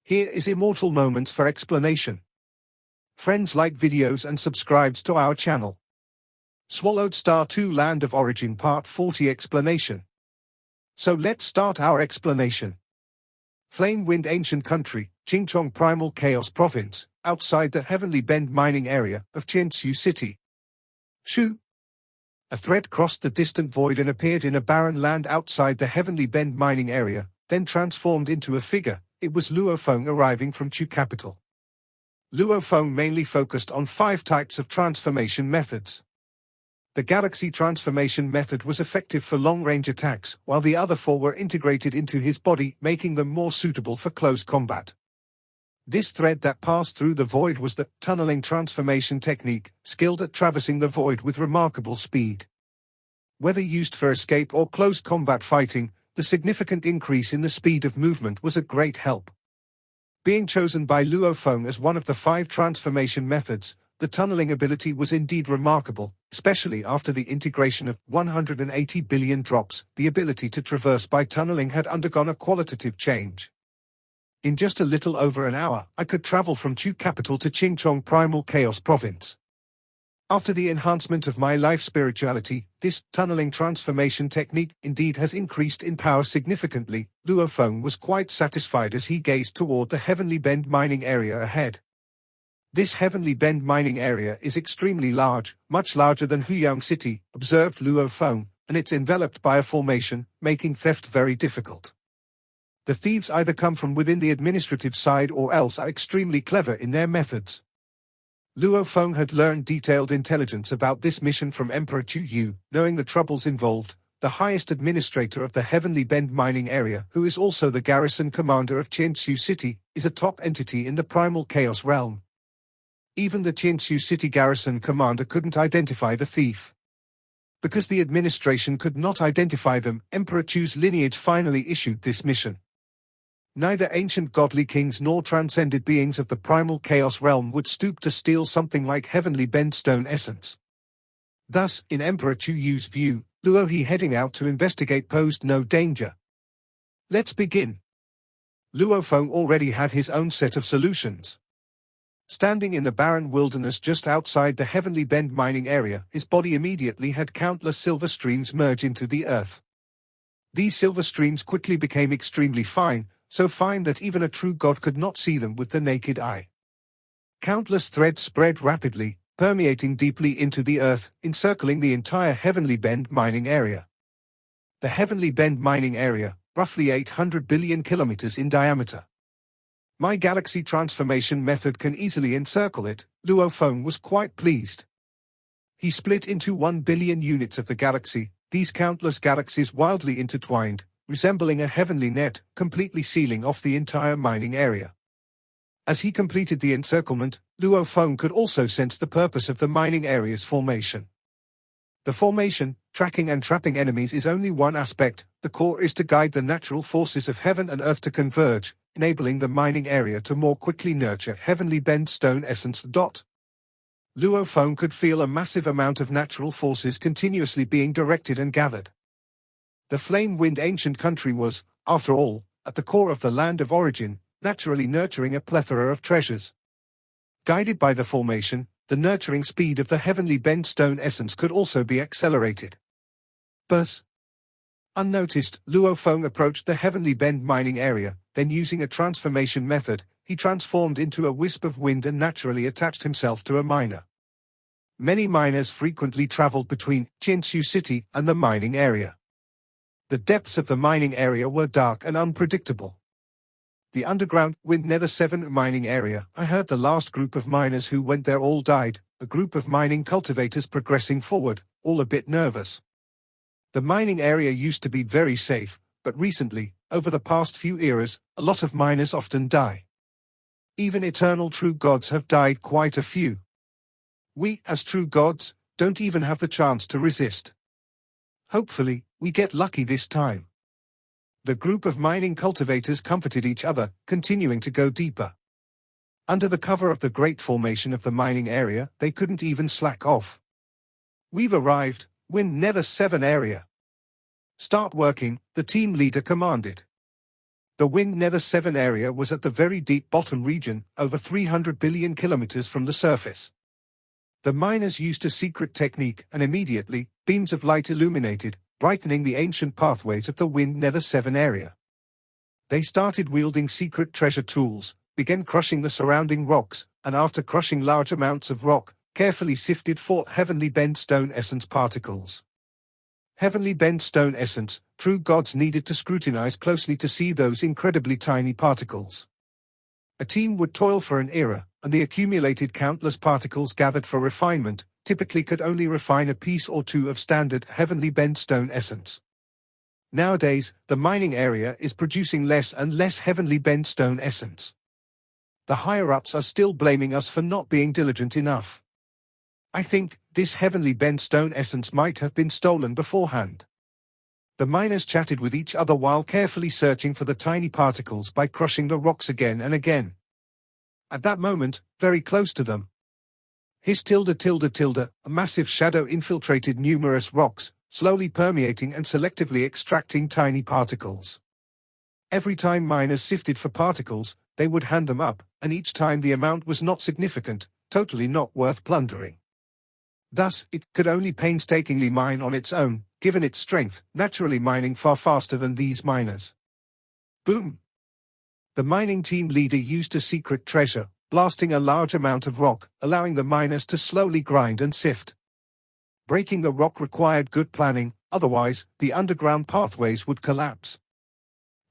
Here is Immortal Moments for explanation. Friends, like videos and subscribes to our channel. Swallowed Star 2 Land of Origin Part 40 Explanation. So let's start our explanation. Flame Wind Ancient Country, Qingchong Primal Chaos Province, outside the Heavenly Bend mining area of Jiansu City. Shu. A thread crossed the distant void and appeared in a barren land outside the Heavenly Bend mining area, then transformed into a figure. It was Luo Feng arriving from Chu capital. Luo Feng mainly focused on 5 types of transformation methods. The Galaxy transformation method was effective for long-range attacks, while the other 4 were integrated into his body, making them more suitable for close combat. This thread that passed through the void was the tunneling transformation technique, skilled at traversing the void with remarkable speed. Whether used for escape or close combat fighting, the significant increase in the speed of movement was a great help. Being chosen by Luo Feng as one of the 5 transformation methods, the tunneling ability was indeed remarkable, especially after the integration of 180 billion drops. The ability to traverse by tunneling had undergone a qualitative change. In just a little over an hour, I could travel from Chu capital to Qingchong Primal Chaos Province. After the enhancement of my life spirituality, this tunneling transformation technique indeed has increased in power significantly. Luo Feng was quite satisfied as he gazed toward the Heavenly Bend mining area ahead. This Heavenly Bend mining area is extremely large, much larger than Huyang City, observed Luo Feng, and it's enveloped by a formation, making theft very difficult. The thieves either come from within the administrative side or else are extremely clever in their methods. Luo Feng had learned detailed intelligence about this mission from Emperor Chu, knowing the troubles involved. The highest administrator of the Heavenly Bend mining area, who is also the garrison commander of Jiansu City, is a top entity in the Primal Chaos realm. Even the Jiansu City garrison commander couldn't identify the thief. Because the administration could not identify them, Emperor Chu's lineage finally issued this mission. Neither ancient godly kings nor transcended beings of the Primal Chaos realm would stoop to steal something like Heavenly Bend stone essence. Thus, in Emperor Chu's view, Luo He heading out to investigate posed no danger. Let's begin. Luo Feng already had his own set of solutions. Standing in the barren wilderness just outside the Heavenly Bend mining area, his body immediately had countless silver streams merge into the earth. These silver streams quickly became extremely fine, so fine that even a true god could not see them with the naked eye. Countless threads spread rapidly, permeating deeply into the earth, encircling the entire Heavenly Bend mining area. The Heavenly Bend mining area, roughly 800 billion kilometers in diameter. My Galaxy transformation method can easily encircle it. Luo Feng was quite pleased. He split into 1 billion units of the galaxy, these countless galaxies wildly intertwined, resembling a heavenly net, completely sealing off the entire mining area. As he completed the encirclement, Luo Feng could also sense the purpose of the mining area's formation. The formation, tracking and trapping enemies is only one aspect. The core is to guide the natural forces of heaven and earth to converge, enabling the mining area to more quickly nurture Heavenly Bend stone essence. Luo Feng could feel a massive amount of natural forces continuously being directed and gathered. The Flame Wind Ancient Country was, after all, at the core of the Land of Origin, naturally nurturing a plethora of treasures. Guided by the formation, the nurturing speed of the Heavenly Bend stone essence could also be accelerated. Buzz. Unnoticed, Luo Feng approached the Heavenly Bend mining area, then using a transformation method, he transformed into a wisp of wind and naturally attached himself to a miner. Many miners frequently traveled between Jiansu City and the mining area. The depths of the mining area were dark and unpredictable. The underground Wind Nether 7 mining area, I heard the last group of miners who went there all died, a group of mining cultivators progressing forward, all a bit nervous. The mining area used to be very safe, but recently, over the past few eras, a lot of miners often die. Even eternal true gods have died quite a few. We, as true gods, don't even have the chance to resist. Hopefully, we get lucky this time. The group of mining cultivators comforted each other, continuing to go deeper. Under the cover of the great formation of the mining area, they couldn't even slack off. We've arrived, Wind Nether 7 area. Start working, the team leader commanded. The Wind Nether 7 area was at the very deep bottom region, over 300 billion kilometers from the surface. The miners used a secret technique, and immediately, beams of light illuminated, brightening the ancient pathways of the Wind Nether 7 area. They started wielding secret treasure tools, began crushing the surrounding rocks, and after crushing large amounts of rock, carefully sifted for heavenly bent stone essence particles. Heavenly bent stone essence, true gods needed to scrutinize closely to see those incredibly tiny particles. A team would toil for an era, and the accumulated countless particles gathered for refinement, typically could only refine a piece or two of standard heavenly bent stone essence. Nowadays, the mining area is producing less and less heavenly bent stone essence. The higher-ups are still blaming us for not being diligent enough. I think this heavenly bent stone essence might have been stolen beforehand. The miners chatted with each other while carefully searching for the tiny particles by crushing the rocks again and again. At that moment, very close to them, a massive shadow infiltrated numerous rocks, slowly permeating and selectively extracting tiny particles. Every time miners sifted for particles, they would hand them up, and each time the amount was not significant, totally not worth plundering. Thus, it could only painstakingly mine on its own, given its strength, naturally mining far faster than these miners. Boom! The mining team leader used a secret treasure, blasting a large amount of rock, allowing the miners to slowly grind and sift. Breaking the rock required good planning, otherwise, the underground pathways would collapse.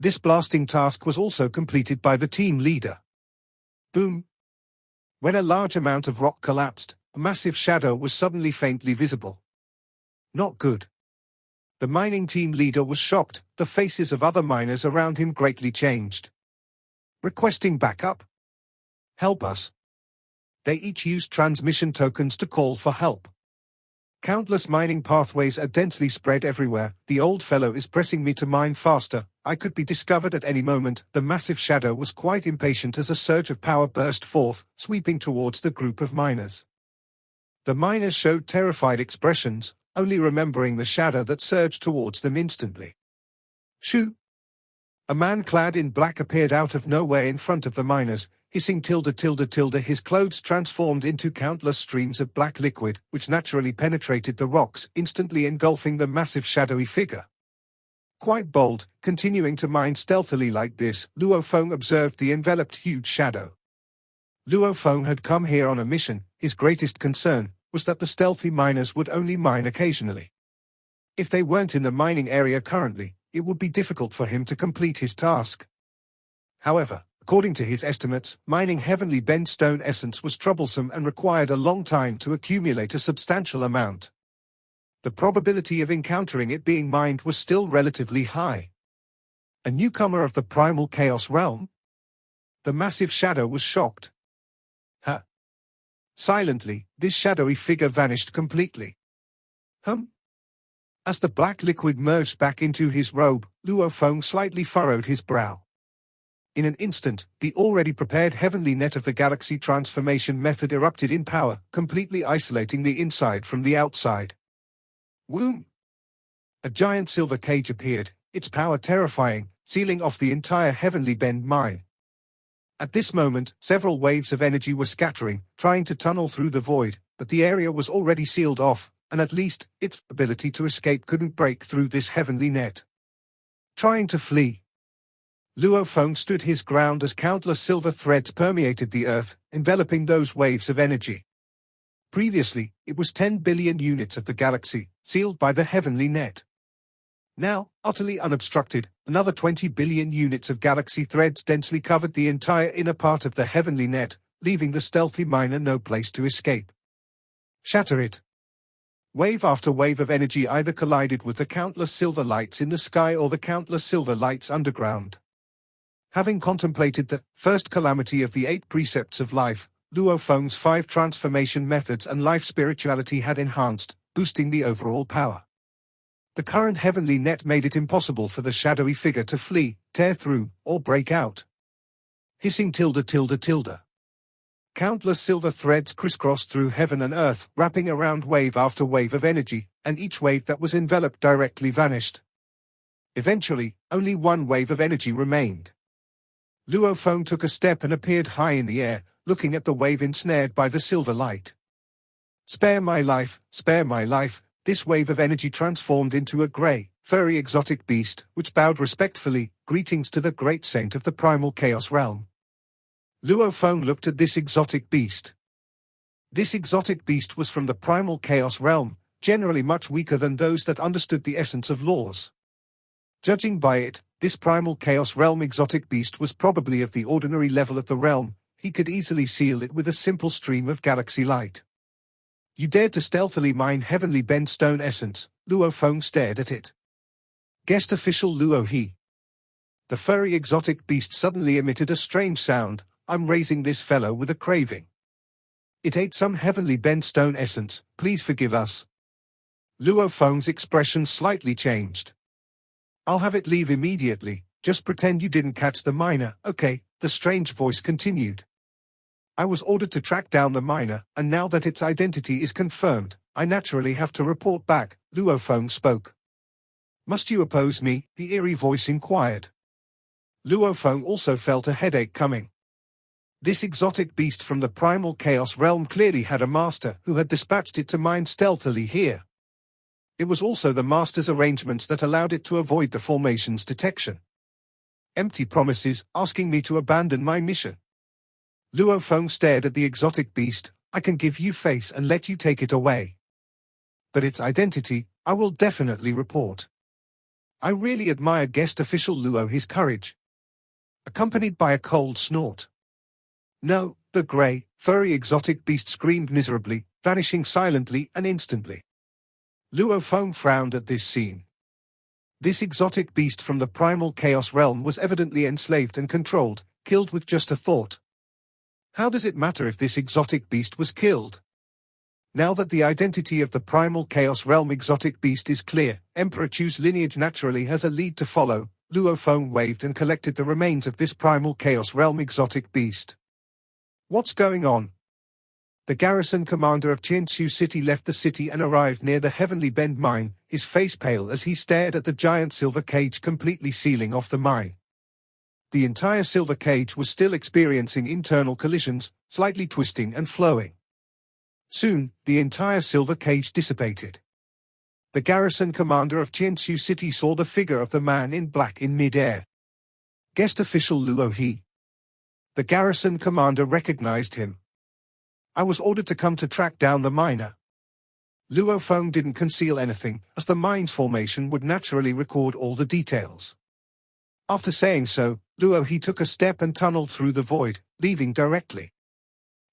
This blasting task was also completed by the team leader. Boom! When a large amount of rock collapsed, a massive shadow was suddenly faintly visible. Not good. The mining team leader was shocked, the faces of other miners around him greatly changed. Requesting backup? Help us. They each used transmission tokens to call for help. Countless mining pathways are densely spread everywhere. The old fellow is pressing me to mine faster. I could be discovered at any moment. The massive shadow was quite impatient as a surge of power burst forth, sweeping towards the group of miners. The miners showed terrified expressions, only remembering the shadow that surged towards them instantly. Shoo! A man clad in black appeared out of nowhere in front of the miners, hissing his clothes transformed into countless streams of black liquid, which naturally penetrated the rocks, instantly engulfing the massive shadowy figure. Quite bold, continuing to mine stealthily like this, Luo Feng observed the enveloped huge shadow. Luo Feng had come here on a mission. His greatest concern was that the stealthy miners would only mine occasionally. If they weren't in the mining area currently, it would be difficult for him to complete his task. However, according to his estimates, mining heavenly bent stone essence was troublesome and required a long time to accumulate a substantial amount. The probability of encountering it being mined was still relatively high. A newcomer of the primal chaos realm? The massive shadow was shocked. Huh? Silently, this shadowy figure vanished completely. As the black liquid merged back into his robe, Luo Feng slightly furrowed his brow. In an instant, the already prepared heavenly net of the galaxy transformation method erupted in power, completely isolating the inside from the outside. Whoom! A giant silver cage appeared, its power terrifying, sealing off the entire heavenly bend mine. At this moment, several waves of energy were scattering, trying to tunnel through the void, but the area was already sealed off, and at least, its ability to escape couldn't break through this heavenly net. Trying to flee. Luo Feng stood his ground as countless silver threads permeated the earth, enveloping those waves of energy. Previously, it was 10 billion units of the galaxy, sealed by the heavenly net. Now, utterly unobstructed, another 20 billion units of galaxy threads densely covered the entire inner part of the heavenly net, leaving the stealthy miner no place to escape. Shatter it. Wave after wave of energy either collided with the countless silver lights in the sky or the countless silver lights underground. Having contemplated the first calamity of the 8 precepts of life, Luo Feng's 5 transformation methods and life spirituality had enhanced, boosting the overall power. The current heavenly net made it impossible for the shadowy figure to flee, tear through, or break out. Hissing . Countless silver threads crisscrossed through heaven and earth, wrapping around wave after wave of energy, and each wave that was enveloped directly vanished. Eventually, only one wave of energy remained. Luo Feng took a step and appeared high in the air, looking at the wave ensnared by the silver light. Spare my life, spare my life. This wave of energy transformed into a grey, furry exotic beast, which bowed respectfully, greetings to the great saint of the primal chaos realm. Luo Feng looked at this exotic beast. This exotic beast was from the primal chaos realm, generally much weaker than those that understood the essence of laws. Judging by it, this primal chaos realm exotic beast was probably of the ordinary level of the realm. He could easily seal it with a simple stream of galaxy light. You dared to stealthily mine heavenly bent stone essence. Luo Feng stared at it. Guest official Luo He. The furry exotic beast suddenly emitted a strange sound. I'm raising this fellow with a craving. It ate some heavenly bent stone essence, please forgive us. Luo Feng's expression slightly changed. I'll have it leave immediately, just pretend you didn't catch the miner, okay? The strange voice continued. I was ordered to track down the miner, and now that its identity is confirmed, I naturally have to report back, Luo Feng spoke. Must you oppose me? The eerie voice inquired. Luo Feng also felt a headache coming. This exotic beast from the primal chaos realm clearly had a master who had dispatched it to mine stealthily here. It was also the master's arrangements that allowed it to avoid the formation's detection. Empty promises, asking me to abandon my mission. Luo Feng stared at the exotic beast. I can give you face and let you take it away. But its identity, I will definitely report. I really admire guest official Luo He's courage. Accompanied by a cold snort. No, the grey, furry exotic beast screamed miserably, vanishing silently and instantly. Luo Feng frowned at this scene. This exotic beast from the primal chaos realm was evidently enslaved and controlled, killed with just a thought. How does it matter if this exotic beast was killed? Now that the identity of the primal chaos realm exotic beast is clear, Emperor Chu's lineage naturally has a lead to follow. Luo Feng waved and collected the remains of this primal chaos realm exotic beast. What's going on? The garrison commander of Qianxu City left the city and arrived near the Heavenly Bend mine, his face pale as he stared at the giant silver cage completely sealing off the mine. The entire silver cage was still experiencing internal collisions, slightly twisting and flowing. Soon, the entire silver cage dissipated. The garrison commander of Qianxu City saw the figure of the man in black in mid-air. Guest official Luo He. The garrison commander recognized him. I was ordered to come to track down the miner. Luo Feng didn't conceal anything, as the mine's formation would naturally record all the details. After saying so, Luo He took a step and tunneled through the void, leaving directly.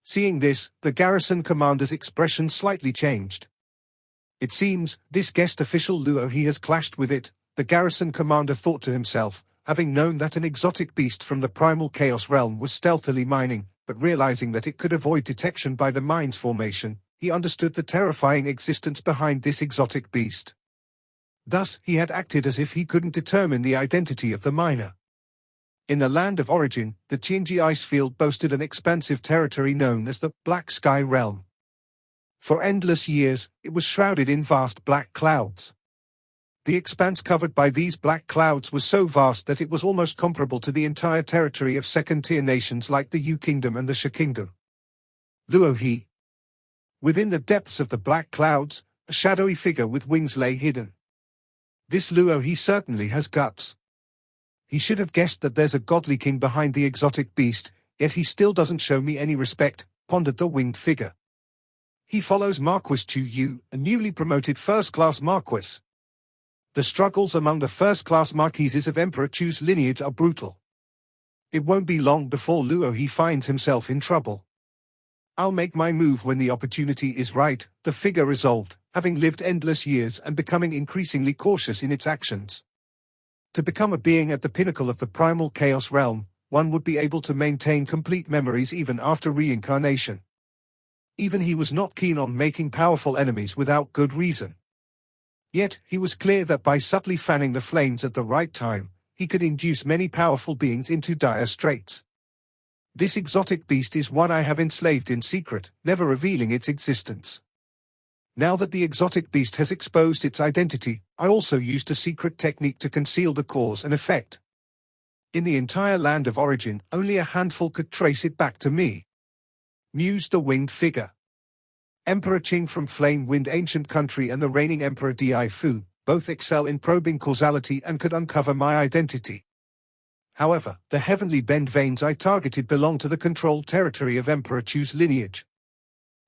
Seeing this, the garrison commander's expression slightly changed. It seems, this guest official Luo He has clashed with it, the garrison commander thought to himself, having known that an exotic beast from the primal chaos realm was stealthily mining, but realizing that it could avoid detection by the mine's formation, he understood the terrifying existence behind this exotic beast. Thus, he had acted as if he couldn't determine the identity of the miner. In the land of origin, the Qingji ice field boasted an expansive territory known as the Black Sky Realm. For endless years, it was shrouded in vast black clouds. The expanse covered by these black clouds was so vast that it was almost comparable to the entire territory of second-tier nations like the Yu Kingdom and the Shi Kingdom. Luo He. Within the depths of the black clouds, a shadowy figure with wings lay hidden. This Luo He certainly has guts. He should have guessed that there's a godly king behind the exotic beast, yet he still doesn't show me any respect, pondered the winged figure. He follows Marquis Chu, a newly promoted first-class marquis. The struggles among the first-class marquises of Emperor Chu's lineage are brutal. It won't be long before Luo He finds himself in trouble. I'll make my move when the opportunity is right, the figure resolved, having lived endless years and becoming increasingly cautious in its actions. To become a being at the pinnacle of the primal chaos realm, one would be able to maintain complete memories even after reincarnation. Even he was not keen on making powerful enemies without good reason. Yet, he was clear that by subtly fanning the flames at the right time, he could induce many powerful beings into dire straits. This exotic beast is one I have enslaved in secret, never revealing its existence. Now that the exotic beast has exposed its identity, I also used a secret technique to conceal the cause and effect. In the entire land of origin, only a handful could trace it back to me. Mused the winged figure. Emperor Qing from Flame Wind Ancient Country and the reigning Emperor Di Fu both excel in probing causality and could uncover my identity. However, the heavenly bend veins I targeted belong to the controlled territory of Emperor Chu's lineage.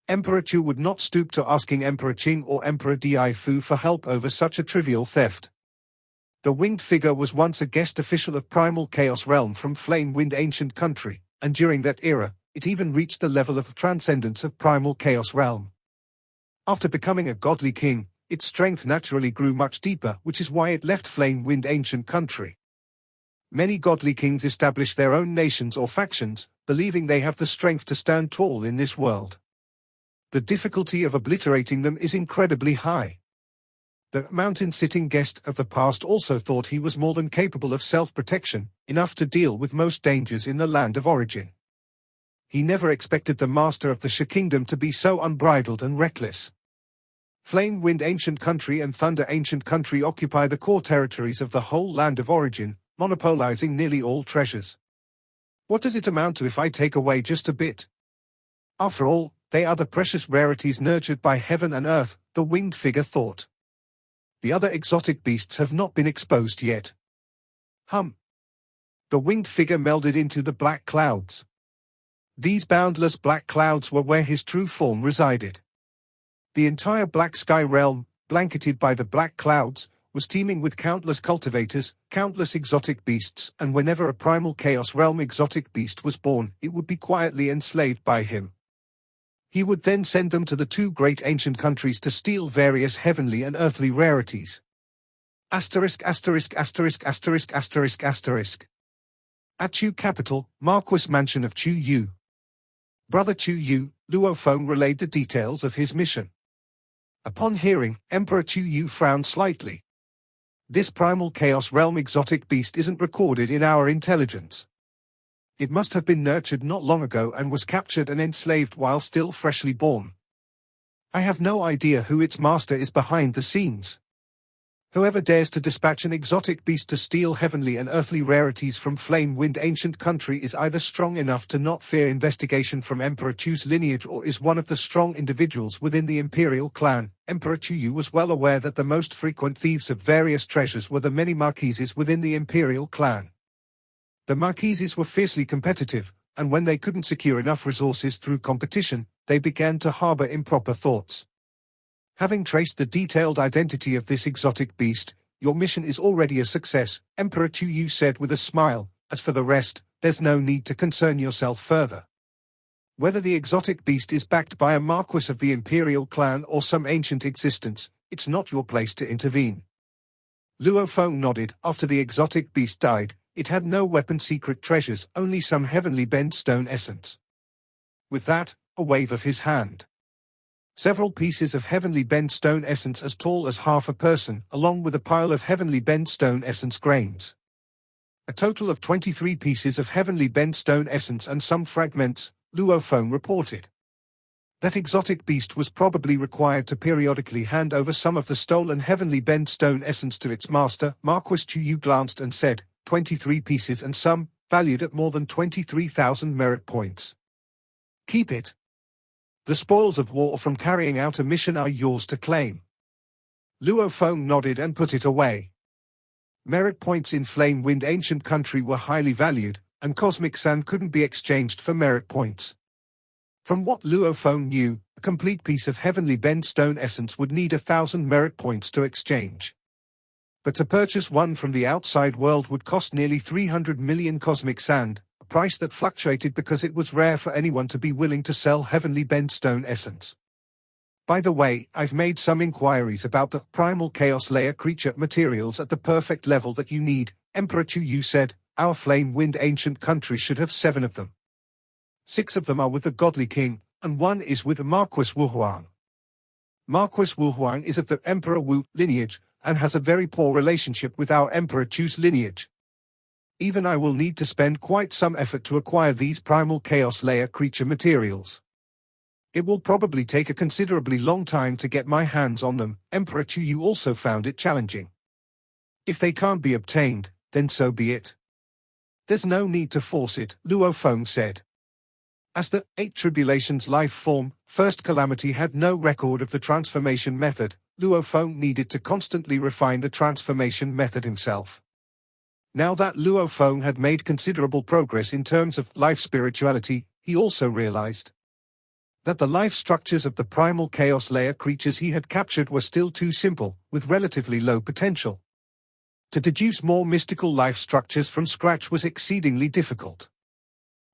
Emperor Chu would not stoop to asking Emperor Qing or Emperor Di Fu for help over such a trivial theft. The winged figure was once a guest official of Primal Chaos Realm from Flame Wind Ancient Country, and during that era, it even reached the level of transcendence of Primal Chaos Realm. After becoming a godly king, its strength naturally grew much deeper, which is why it left Flame Wind Ancient Country. Many godly kings establish their own nations or factions, believing they have the strength to stand tall in this world. The difficulty of obliterating them is incredibly high. The mountain-sitting guest of the past also thought he was more than capable of self-protection, enough to deal with most dangers in the land of origin. He never expected the master of the Sha Kingdom to be so unbridled and reckless. Flame Wind Ancient Country and Thunder Ancient Country occupy the core territories of the whole land of origin, monopolizing nearly all treasures. What does it amount to if I take away just a bit? After all, they are the precious rarities nurtured by heaven and earth, the winged figure thought. The other exotic beasts have not been exposed yet. The winged figure melded into the black clouds. These boundless black clouds were where his true form resided. The entire black sky realm, blanketed by the black clouds, was teeming with countless cultivators, countless exotic beasts, and whenever a primal chaos realm exotic beast was born, it would be quietly enslaved by him. He would then send them to the two great ancient countries to steal various heavenly and earthly rarities. At Chu capital, Marquis Mansion of Chu Yu. Brother Chu Yu, Luo Feng relayed the details of his mission. Upon hearing, Emperor Chu Yu frowned slightly. This primal chaos realm exotic beast isn't recorded in our intelligence. It must have been nurtured not long ago and was captured and enslaved while still freshly born. I have no idea who its master is behind the scenes. Whoever dares to dispatch an exotic beast to steal heavenly and earthly rarities from Flame Wind Ancient Country is either strong enough to not fear investigation from Emperor Chu's lineage or is one of the strong individuals within the imperial clan. Emperor Chu Yu was well aware that the most frequent thieves of various treasures were the many marquises within the imperial clan. The marquises were fiercely competitive, and when they couldn't secure enough resources through competition, they began to harbor improper thoughts. Having traced the detailed identity of this exotic beast, your mission is already a success, Emperor Chu Yu said with a smile. As for the rest, there's no need to concern yourself further. Whether the exotic beast is backed by a marquis of the imperial clan or some ancient existence, it's not your place to intervene. Luo Feng nodded. After the exotic beast died, it had no weapon secret treasures, only some heavenly bent stone essence. With that, a wave of his hand. Several pieces of heavenly bent stone essence as tall as half a person, along with a pile of heavenly bent stone essence grains. A total of 23 pieces of heavenly bent stone essence and some fragments, Luo Feng reported. That exotic beast was probably required to periodically hand over some of the stolen heavenly bent stone essence to its master. Marquis Chu Yu glanced and said, 23 pieces and some, valued at more than 23,000 merit points. Keep it. The spoils of war from carrying out a mission are yours to claim. Luo Feng nodded and put it away. Merit points in Flame Wind Ancient Country were highly valued, and cosmic sand couldn't be exchanged for merit points. From what Luo Feng knew, a complete piece of heavenly bent stone essence would need 1,000 merit points to exchange. But to purchase one from the outside world would cost nearly 300 million cosmic sand, a price that fluctuated because it was rare for anyone to be willing to sell heavenly bent stone essence. By the way, I've made some inquiries about the primal chaos layer creature materials at the perfect level that you need, Emperor Chu Yu said. Our Flame Wind Ancient Country should have 7 of them. 6 of them are with the godly king, and 1 is with the Marquis Wu Huang. Marquis Wu Huang is of the Emperor Wu lineage, and has a very poor relationship with our Emperor Chu's lineage. Even I will need to spend quite some effort to acquire these primal chaos layer creature materials. It will probably take a considerably long time to get my hands on them. Emperor Chu Yu also found it challenging. If they can't be obtained, then so be it. There's no need to force it, Luo Feng said. As the Eight Tribulations life form, First Calamity had no record of the transformation method, Luo Feng needed to constantly refine the transformation method himself. Now that Luo Feng had made considerable progress in terms of life spirituality, he also realized that the life structures of the primal chaos layer creatures he had captured were still too simple, with relatively low potential. To deduce more mystical life structures from scratch was exceedingly difficult.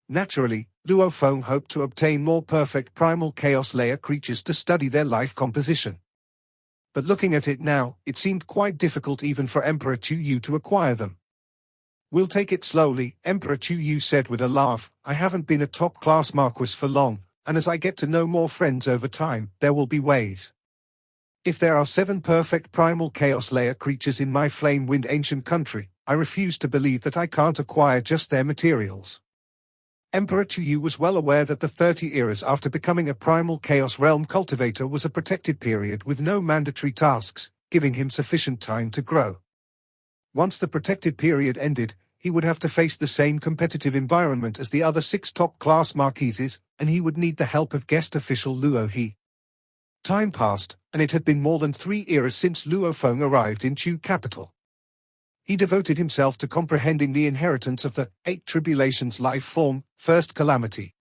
Naturally, Luo Feng hoped to obtain more perfect primal chaos layer creatures to study their life composition. But looking at it now, it seemed quite difficult even for Emperor Chu Yu to acquire them. "We'll take it slowly," Emperor Chu Yu said with a laugh. "I haven't been a top-class Marquis for long, and as I get to know more friends over time, there will be ways. If there are 7 perfect primal chaos layer creatures in my flame-wind ancient country, I refuse to believe that I can't acquire just their materials." Emperor Chu Yu was well aware that the 30 eras after becoming a primal chaos realm cultivator was a protected period with no mandatory tasks, giving him sufficient time to grow. Once the protected period ended, he would have to face the same competitive environment as the other 6 top-class marquises, and he would need the help of guest official Luo He. Time passed, and it had been more than 3 eras since Luo Feng arrived in Chu capital. He devoted himself to comprehending the inheritance of the Eight Tribulations life form, First Calamity.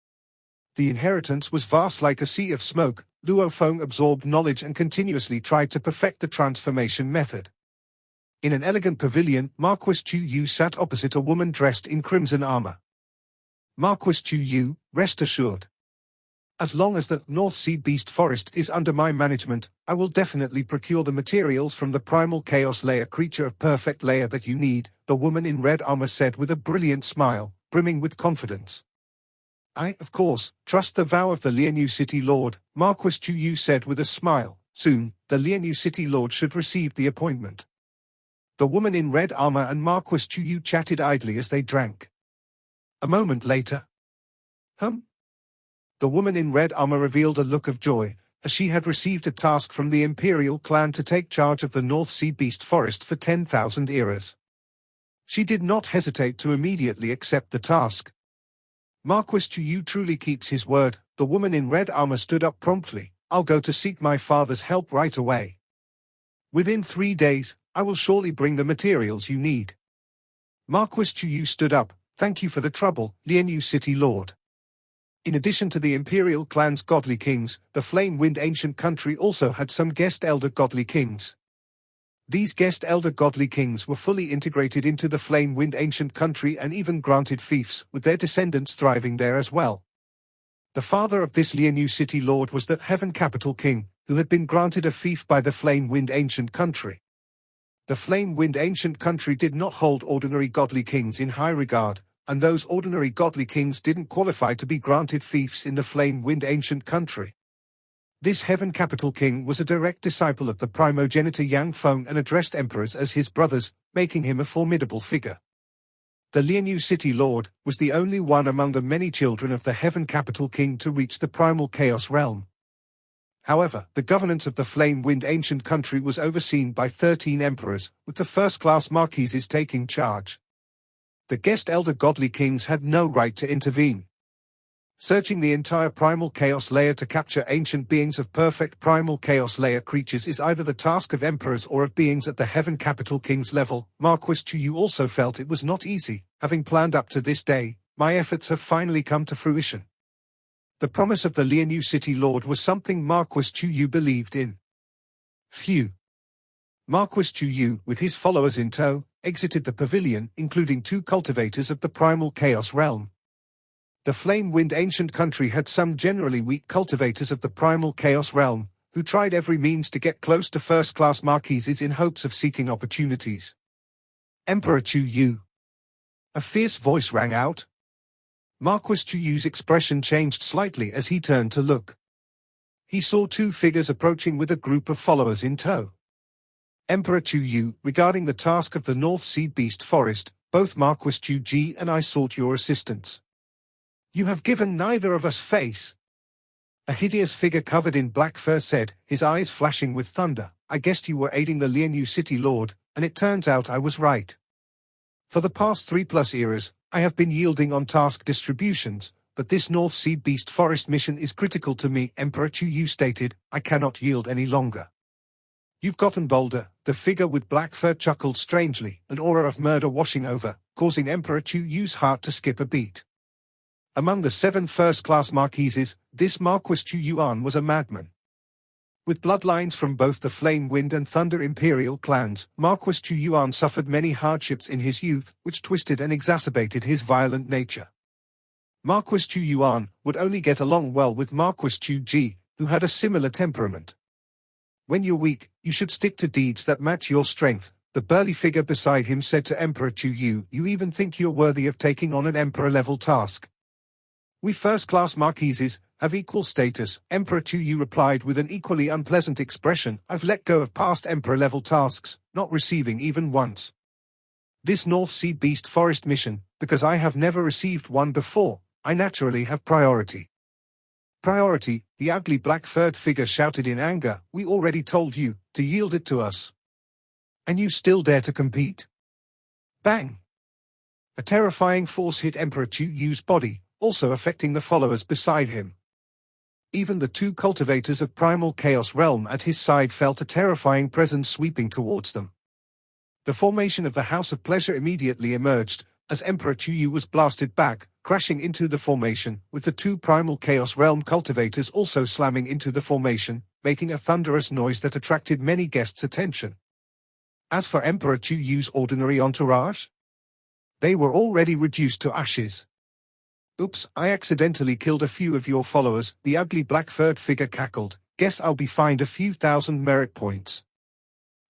The inheritance was vast like a sea of smoke. Luo Feng absorbed knowledge and continuously tried to perfect the transformation method. In an elegant pavilion, Marquis Chu Yu sat opposite a woman dressed in crimson armor. "Marquis Chu Yu, rest assured. As long as the North Sea Beast Forest is under my management, I will definitely procure the materials from the primal chaos layer creature of perfect layer that you need," the woman in red armor said with a brilliant smile, brimming with confidence. "I, of course, trust the vow of the Lianyu City Lord," Marquis Chu Yu said with a smile. "Soon, the Lianyu City Lord should receive the appointment." The woman in red armor and Marquis Chu Yu chatted idly as they drank. A moment later. The woman in red armor revealed a look of joy, as she had received a task from the Imperial clan to take charge of the North Sea Beast Forest for 10,000 eras. She did not hesitate to immediately accept the task. "Marquis Chu Yu truly keeps his word," the woman in red armor stood up promptly. "I'll go to seek my father's help right away. Within 3 days, I will surely bring the materials you need." Marquis Chu Yu stood up. "Thank you for the trouble, Lianyu City Lord." In addition to the Imperial clan's godly kings, the Flame-Wind ancient country also had some guest elder godly kings. These guest elder godly kings were fully integrated into the Flame-Wind ancient country and even granted fiefs, with their descendants thriving there as well. The father of this Lianyu City Lord was the Heaven Capital King, who had been granted a fief by the Flame-Wind ancient country. The Flame-Wind ancient country did not hold ordinary godly kings in high regard, and those ordinary godly kings didn't qualify to be granted fiefs in the Flame-Wind ancient country. This Heaven Capital King was a direct disciple of the primogenitor Yang Feng and addressed emperors as his brothers, making him a formidable figure. The Lianyu City Lord was the only one among the many children of the Heaven Capital King to reach the primal chaos realm. However, the governance of the Flame-Wind ancient country was overseen by 13 emperors, with the first-class marquises taking charge. The guest elder godly kings had no right to intervene. Searching the entire primal chaos layer to capture ancient beings of perfect primal chaos layer creatures is either the task of emperors or of beings at the Heaven Capital King's level. Marquis Chu Yu also felt it was not easy. "Having planned up to this day, my efforts have finally come to fruition." The promise of the Lianyu City Lord was something Marquis Chu Yu believed in. Phew. Marquis Chu Yu, with his followers in tow, exited the pavilion, including 2 cultivators of the primal chaos realm. The Flame-Wind ancient country had some generally weak cultivators of the primal chaos realm, who tried every means to get close to first-class marquises in hopes of seeking opportunities. "Emperor Chu Yu." A fierce voice rang out. Marquis Chu Yu's expression changed slightly as he turned to look. He saw 2 figures approaching with a group of followers in tow. "Emperor Chu Yu, regarding the task of the North Sea Beast Forest, both Marquis Chu Ji and I sought your assistance. You have given neither of us face." A hideous figure covered in black fur said, his eyes flashing with thunder, "I guessed you were aiding the Lianyu City Lord, and it turns out I was right." For the past 3+ eras, I have been yielding on task distributions, but this North Sea Beast Forest mission is critical to me, Emperor Chu stated. I cannot yield any longer. You've gotten bolder, the figure with black fur chuckled strangely, an aura of murder washing over, causing Emperor Chu's heart to skip a beat. Among the 7 first-class marquises, this Marquis Chu was a madman. With bloodlines from both the Flame Wind and Thunder Imperial clans, Marquis Chu suffered many hardships in his youth, which twisted and exacerbated his violent nature. Marquis Chu would only get along well with Marquis Chu, who had a similar temperament. When you're weak, you should stick to deeds that match your strength, the burly figure beside him said to Emperor Chu. You even think you're worthy of taking on an emperor-level task? We first-class marquises have equal status, Emperor Chu replied with an equally unpleasant expression. I've let go of past emperor-level tasks, not receiving even once. This North Sea Beast Forest mission, because I have never received one before, I naturally have priority. Priority, the ugly black-furred figure shouted in anger. We already told you to yield it to us. And you still dare to compete? Bang! A terrifying force hit Emperor Chu's body, also affecting the followers beside him. Even the 2 cultivators of primal chaos realm at his side felt a terrifying presence sweeping towards them. The formation of the House of Pleasure immediately emerged, as Emperor Chu was blasted back, crashing into the formation, with the 2 primal chaos realm cultivators also slamming into the formation, making a thunderous noise that attracted many guests' attention. As for Emperor Chu's ordinary entourage, they were already reduced to ashes. Oops, I accidentally killed a few of your followers, the ugly black-furred figure cackled. Guess I'll be fined a few thousand merit points.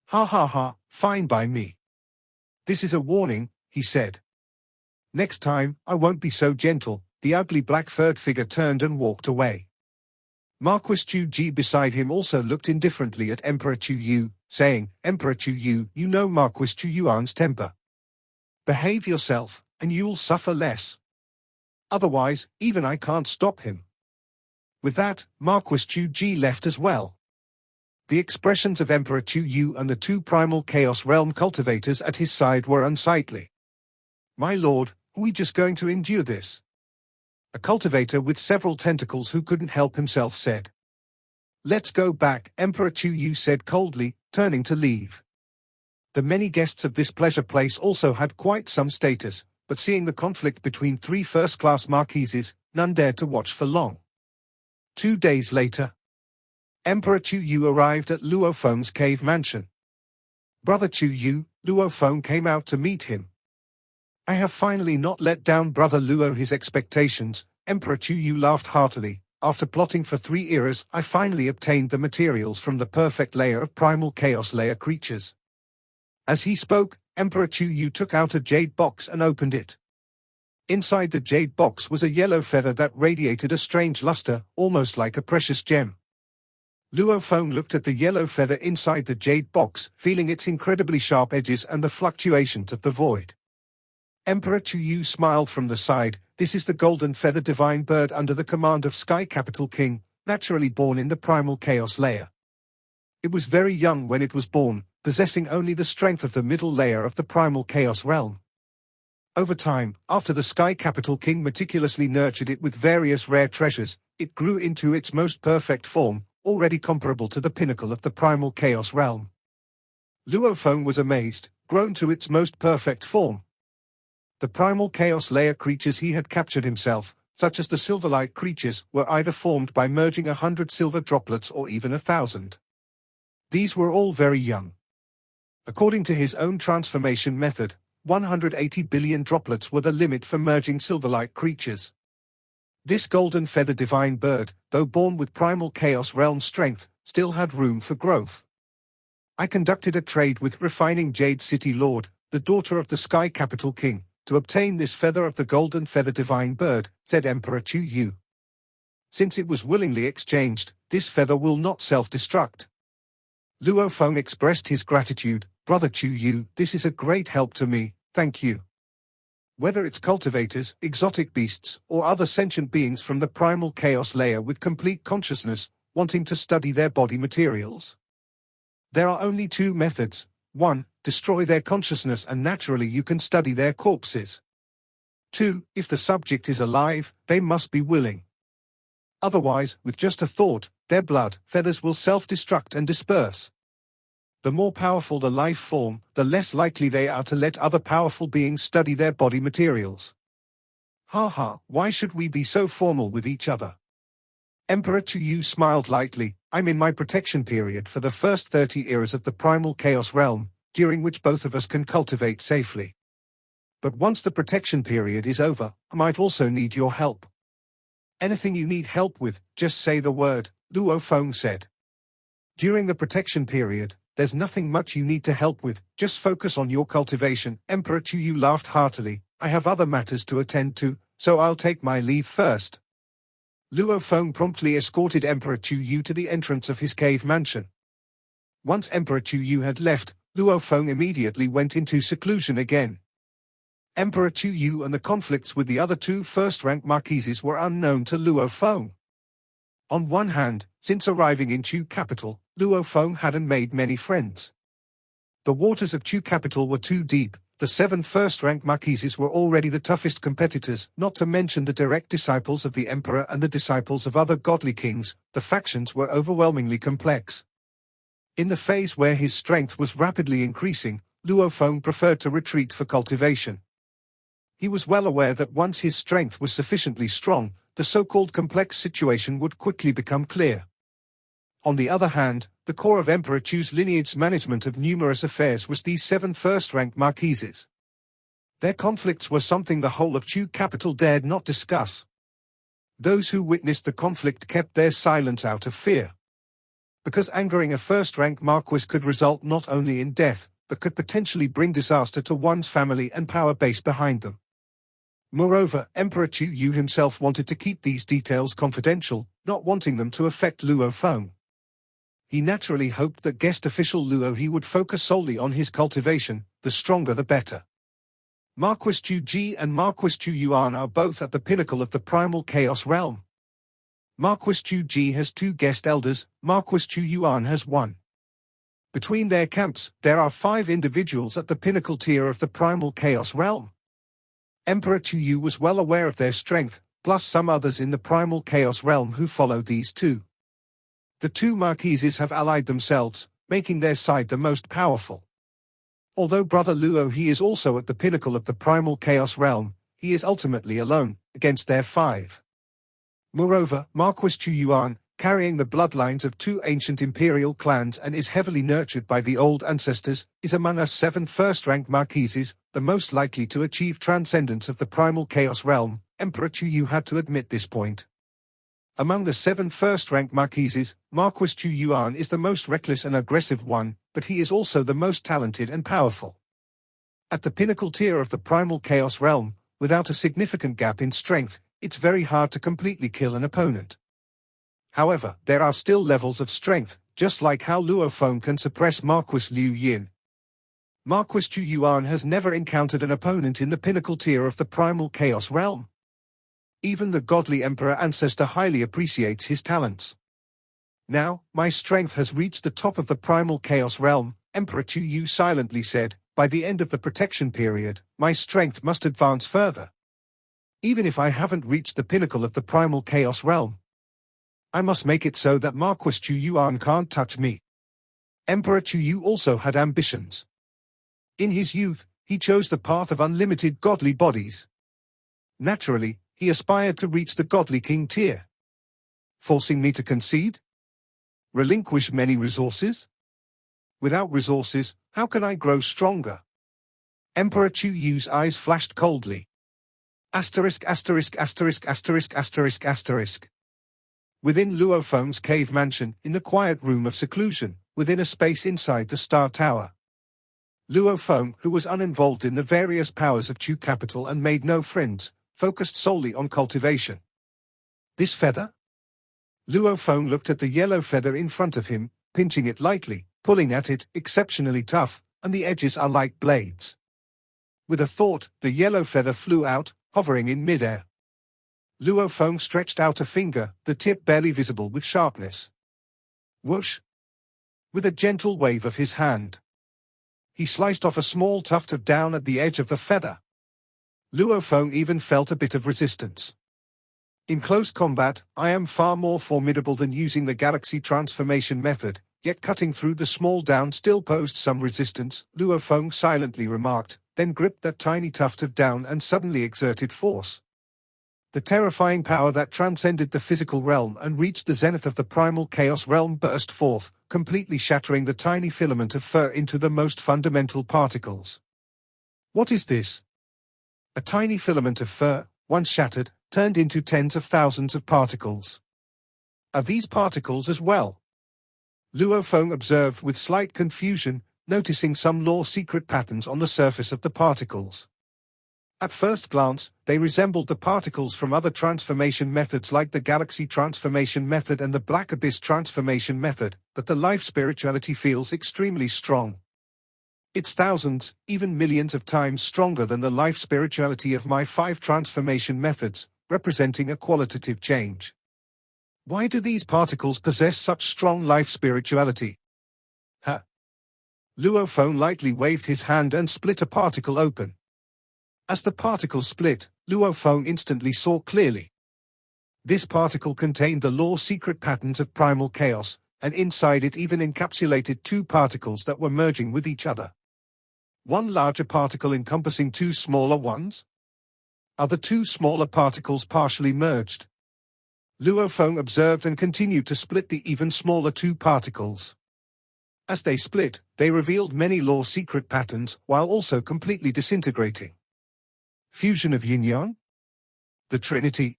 Ha ha ha, fine by me. This is a warning, he said. Next time, I won't be so gentle. The ugly black-furred figure turned and walked away. Marquis Chu beside him also looked indifferently at Emperor Chu, saying, Emperor Chu, you know Marquis Chu's temper. Behave yourself, and you'll suffer less. Otherwise, even I can't stop him. With that, Marquis Chu left as well. The expressions of Emperor Chu and the 2 primal chaos realm cultivators at his side were unsightly. My lord, are we just going to endure this? A cultivator with several tentacles who couldn't help himself said. Let's go back, Emperor Chu said coldly, turning to leave. The many guests of this pleasure place also had quite some status, but seeing the conflict between 3 first-class marquises, none dared to watch for long. 2 days later, Emperor Chu arrived at Luo Feng's cave mansion. Brother Chu, Luo Feng came out to meet him. I have finally not let down Brother Luo his expectations, Emperor Chu laughed heartily. After plotting for 3 eras, I finally obtained the materials from the perfect layer of primal chaos layer creatures. As he spoke, Emperor Chu took out a jade box and opened it. Inside the jade box was a yellow feather that radiated a strange luster, almost like a precious gem. Luo Feng looked at the yellow feather inside the jade box, feeling its incredibly sharp edges and the fluctuations of the void. Emperor Chu smiled from the side. This is the golden feather divine bird under the command of Sky Capital King, naturally born in the primal chaos layer. It was very young when it was born, possessing only the strength of the middle layer of the primal chaos realm. Over time, after the Sky Capital King meticulously nurtured it with various rare treasures, it grew into its most perfect form, already comparable to the pinnacle of the primal chaos realm. Luo Feng was amazed, grown to its most perfect form. The primal chaos layer creatures he had captured himself, such as the silverlight creatures, were either formed by merging 100 silver droplets or even 1,000. These were all very young. According to his own transformation method, 180 billion droplets were the limit for merging silverlight creatures. This golden feather divine bird, though born with primal chaos realm strength, still had room for growth. I conducted a trade with Refining Jade City Lord, the daughter of the Sky Capital King, to obtain this feather of the golden feather divine bird, said Emperor Chu. Since it was willingly exchanged, this feather will not self-destruct. Luo Feng expressed his gratitude. Brother Chu, this is a great help to me, thank you. Whether it's cultivators, exotic beasts, or other sentient beings from the primal chaos layer with complete consciousness, wanting to study their body materials. There are only 2 methods. 1. Destroy their consciousness and naturally you can study their corpses. 2. If the subject is alive, they must be willing. Otherwise, with just a thought, their blood feathers will self-destruct and disperse. The more powerful the life form, the less likely they are to let other powerful beings study their body materials. Haha, why should we be so formal with each other? Emperor Chu smiled lightly. I'm in my protection period for the first 30 eras of the primal chaos realm, during which both of us can cultivate safely. But once the protection period is over, I might also need your help. Anything you need help with, just say the word, Luo Feng said. During the protection period, there's nothing much you need to help with, just focus on your cultivation. Emperor Chu laughed heartily. I have other matters to attend to, so I'll take my leave first. Luo Feng promptly escorted Emperor Chu to the entrance of his cave mansion. Once Emperor Chu had left, Luo Feng immediately went into seclusion again. Emperor Chu and the conflicts with the other two first-rank marquises were unknown to Luo Feng. On one hand, since arriving in Chu capital, Luo Feng hadn't made many friends. The waters of Chu capital were too deep. The 7 first-rank marquises were already the toughest competitors, not to mention the direct disciples of the emperor and the disciples of other godly kings. The factions were overwhelmingly complex. In the phase where his strength was rapidly increasing, Luo Feng preferred to retreat for cultivation. He was well aware that once his strength was sufficiently strong, the so-called complex situation would quickly become clear. On the other hand, the core of Emperor Chu's lineage's management of numerous affairs was these 7 first-rank marquises. Their conflicts were something the whole of Chu capital dared not discuss. Those who witnessed the conflict kept their silence out of fear. Because angering a first-rank marquis could result not only in death, but could potentially bring disaster to one's family and power base behind them. Moreover, Emperor Chu himself wanted to keep these details confidential, not wanting them to affect Luo Feng. He naturally hoped that guest official Luo He would focus solely on his cultivation, the stronger the better. Marquis Chu Ji and Marquis Chu Yuan are both at the pinnacle of the primal chaos realm. Marquis Chu Ji has 2 guest elders, Marquis Chu Yuan has 1. Between their camps, there are 5 individuals at the pinnacle tier of the primal chaos realm. Emperor Chu was well aware of their strength, plus some others in the primal chaos realm who follow these 2. The 2 marquises have allied themselves, making their side the most powerful. Although Brother Luo He is also at the pinnacle of the primal chaos realm, he is ultimately alone, against their 5. Moreover, Marquis Chu Yuan, carrying the bloodlines of 2 ancient imperial clans and is heavily nurtured by the old ancestors, is among us 7 first-rank marquises, the most likely to achieve transcendence of the primal chaos realm. Emperor Chu had to admit this point. Among the 7 first-rank marquises, Marquis Chu Yuan is the most reckless and aggressive one, but he is also the most talented and powerful. At the pinnacle tier of the primal chaos realm, without a significant gap in strength, it's very hard to completely kill an opponent. However, there are still levels of strength, just like how Luo Feng can suppress Marquis Liu Yin. Marquis Chu Yuan has never encountered an opponent in the pinnacle tier of the primal chaos realm. Even the godly emperor ancestor highly appreciates his talents. Now, my strength has reached the top of the primal chaos realm, Emperor Chu silently said. By the end of the protection period, my strength must advance further. Even if I haven't reached the pinnacle of the primal chaos realm, I must make it so that Marquis Chu Yuan can't touch me. Emperor Chu also had ambitions. In his youth, he chose the path of unlimited godly bodies. Naturally, he aspired to reach the godly king tier. Forcing me to concede? Relinquish many resources? Without resources, how can I grow stronger? Emperor Chu's eyes flashed coldly. Asterisk asterisk asterisk asterisk asterisk asterisk. Within Luo Feng's cave mansion, in the quiet room of seclusion, within a space inside the Star Tower. Luo Feng, who was uninvolved in the various powers of Chu capital and made no friends, focused solely on cultivation. This feather? Luo Feng looked at the yellow feather in front of him, pinching it lightly, pulling at it, exceptionally tough, and the edges are like blades. With a thought, the yellow feather flew out, hovering in midair. Luo Feng stretched out a finger, the tip barely visible with sharpness. Whoosh! With a gentle wave of his hand. He sliced off a small tuft of down at the edge of the feather. Luo Feng even felt a bit of resistance. In close combat, I am far more formidable than using the galaxy transformation method, yet cutting through the small down still posed some resistance, Luo Feng silently remarked, then gripped that tiny tuft of down and suddenly exerted force. The terrifying power that transcended the physical realm and reached the zenith of the primal chaos realm burst forth, completely shattering the tiny filament of fur into the most fundamental particles. What is this? A tiny filament of fur, once shattered, turned into tens of thousands of particles. Are these particles as well? Luo Feng observed with slight confusion, noticing some law-secret patterns on the surface of the particles. At first glance, they resembled the particles from other transformation methods like the Galaxy Transformation Method and the Black Abyss Transformation Method, but the life spirituality feels extremely strong. It's thousands, even millions of times stronger than the life spirituality of my 5 transformation methods, representing a qualitative change. Why do these particles possess such strong life spirituality? Huh? Luo Feng lightly waved his hand and split a particle open. As the particle split, Luo Feng instantly saw clearly. This particle contained the law-secret patterns of primal chaos, and inside it even encapsulated 2 particles that were merging with each other. One larger particle encompassing 2 smaller ones? Are the 2 smaller particles partially merged? Luo Feng observed and continued to split the even smaller 2 particles. As they split, they revealed many law-secret patterns, while also completely disintegrating. Fusion of yin-yang? The Trinity?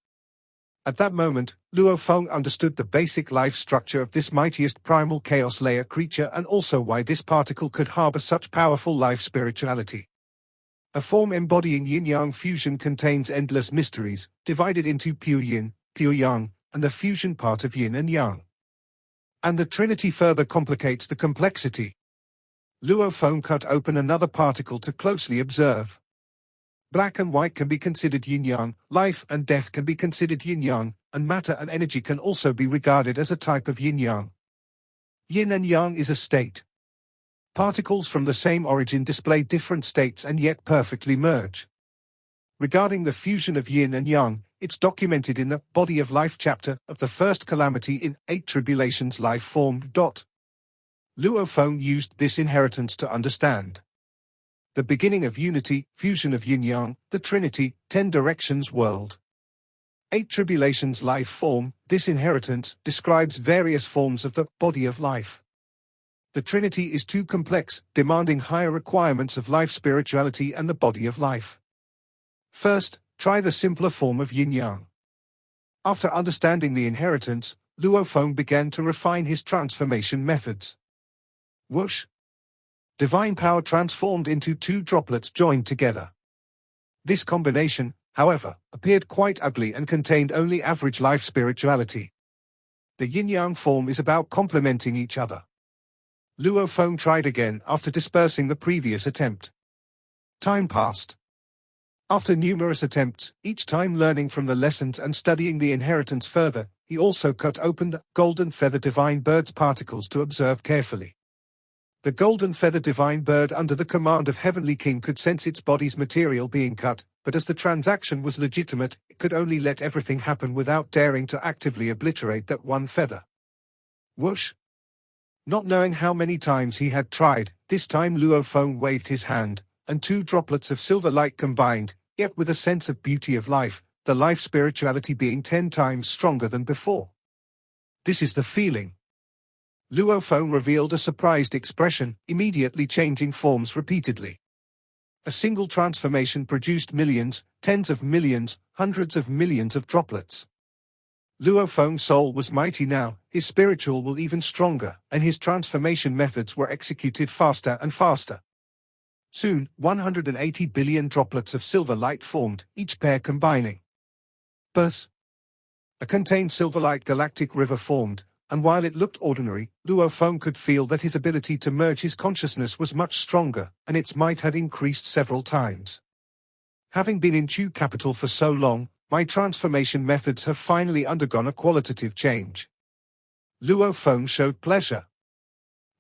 At that moment, Luo Feng understood the basic life structure of this mightiest primal chaos layer creature and also why this particle could harbor such powerful life spirituality. A form embodying yin-yang fusion contains endless mysteries, divided into pure yin, pure yang, and the fusion part of yin and yang. And the Trinity further complicates the complexity. Luo Feng cut open another particle to closely observe. Black and white can be considered yin-yang, life and death can be considered yin-yang, and matter and energy can also be regarded as a type of yin-yang. Yin and yang is a state. Particles from the same origin display different states and yet perfectly merge. Regarding the fusion of yin and yang, it's documented in the Body of Life chapter of the first calamity in 8 Tribulations Life Formed. Luo Feng used this inheritance to understand. The beginning of unity, fusion of yin-yang, the Trinity, 10 directions world. 8 Tribulations Life Form, this inheritance describes various forms of the body of life. The Trinity is too complex, demanding higher requirements of life spirituality and the body of life. First, try the simpler form of yin-yang. After understanding the inheritance, Luo Feng began to refine his transformation methods. Whoosh! Divine power transformed into 2 droplets joined together. This combination, however, appeared quite ugly and contained only average life spirituality. The yin-yang form is about complementing each other. Luo Feng tried again after dispersing the previous attempt. Time passed. After numerous attempts, each time learning from the lessons and studying the inheritance further, he also cut open the golden feather divine bird's particles to observe carefully. The golden feather divine bird under the command of Heavenly King could sense its body's material being cut, but as the transaction was legitimate, it could only let everything happen without daring to actively obliterate that one feather. Whoosh! Not knowing how many times he had tried, this time Luo Feng waved his hand, and 2 droplets of silver light combined, yet with a sense of beauty of life, the life spirituality being 10 times stronger than before. This is the feeling. Luo Feng revealed a surprised expression, immediately changing forms repeatedly. A single transformation produced millions, tens of millions, hundreds of millions of droplets. Luo Feng's soul was mighty now, his spiritual will even stronger, and his transformation methods were executed faster and faster. Soon, 180 billion droplets of silver light formed, each pair combining. Buzz! A contained silver light galactic river formed, and while it looked ordinary, Luo Feng could feel that his ability to merge his consciousness was much stronger, and its might had increased several times. Having been in Chu capital for so long, my transformation methods have finally undergone a qualitative change. Luo Feng showed pleasure.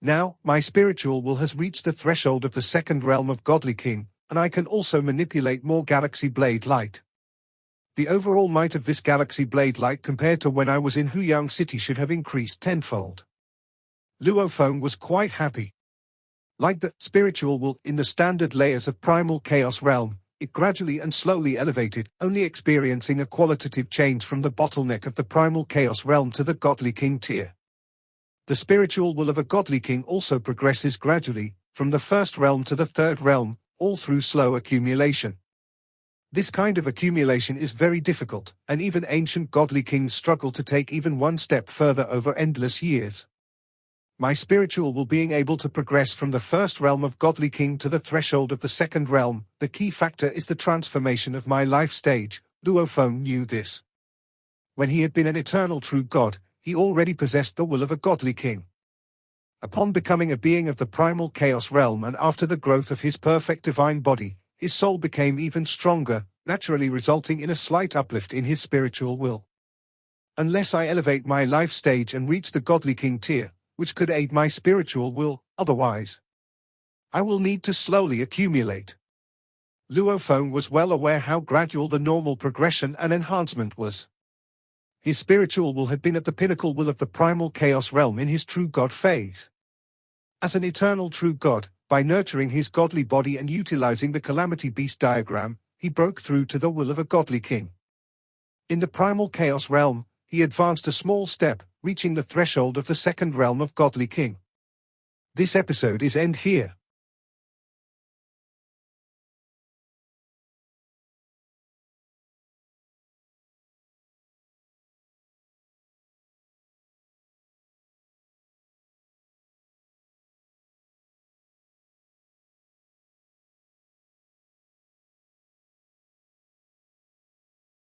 Now, my spiritual will has reached the threshold of the second realm of Godly King, and I can also manipulate more galaxy blade light. The overall might of this galaxy blade light compared to when I was in Huyang City should have increased tenfold. Luo Feng was quite happy. Like the spiritual will in the standard layers of primal chaos realm, it gradually and slowly elevated, only experiencing a qualitative change from the bottleneck of the primal chaos realm to the Godly King tier. The spiritual will of a Godly King also progresses gradually, from the first realm to the third realm, all through slow accumulation. This kind of accumulation is very difficult, and even ancient Godly Kings struggle to take even one step further over endless years. My spiritual will being able to progress from the first realm of Godly King to the threshold of the second realm, the key factor is the transformation of my life stage. Luo Feng knew this. When he had been an eternal true God, he already possessed the will of a Godly King. Upon becoming a being of the primal chaos realm and after the growth of his perfect divine body, his soul became even stronger, naturally resulting in a slight uplift in his spiritual will. Unless I elevate my life stage and reach the Godly King tier, which could aid my spiritual will, otherwise I will need to slowly accumulate. Luo Feng was well aware how gradual the normal progression and enhancement was. His spiritual will had been at the pinnacle will of the primal chaos realm in his true God phase. As an eternal true God, by nurturing his godly body and utilizing the calamity beast diagram, he broke through to the will of a Godly King. In the primal chaos realm, he advanced a small step, reaching the threshold of the second realm of Godly King. This episode is end here.